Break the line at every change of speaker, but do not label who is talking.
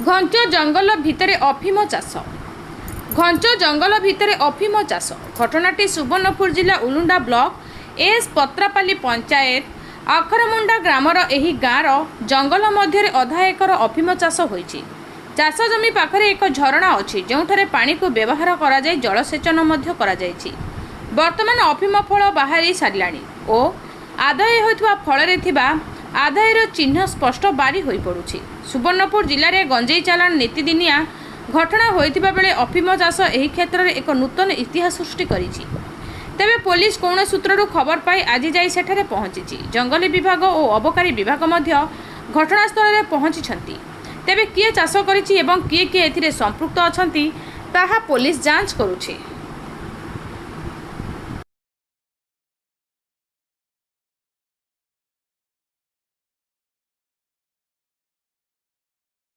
घंच जंगल भितर अफिम चाष घंच जंगल भितर अफिम चाष घटनाटी सुवर्णपुर जिला Ulunda block S पत्रापाली panchayat आखरमुंडा grammar एही गाँवर जंगल मध्य अधा एकर अफिम चाष होईछि। चाष जमी पाखरे एक झरणा अछि जोंठारे पानी को व्यवहार करा जाय जलसेचन मध्य करा जायछि। वर्तमान अफिम फल बाहरी सारिलाणी ओ आदाय होइथवा फलरे थिबा आदायर चिन्ह स्पष्ट बारी होई पड़ुछि। सुवर्णपुर जिले में गंजेई चालाण नीतिदिनिया घटना होइथिबा बेले अफिम चाष एही क्षेत्र में एक नूतन इतिहास सृष्टि करिछि। तेबे पुलिस कौन सूत्रु खबर पाई आज जाई सेठारे पहुंची। जंगली विभाग और अबकारी विभाग मध्य घटनास्थल में पहुंची। तेबे किए चाष करिछि एवं किए किए एथिरे संपृक्त अछंती ताहा पुलिस जांच करुछि।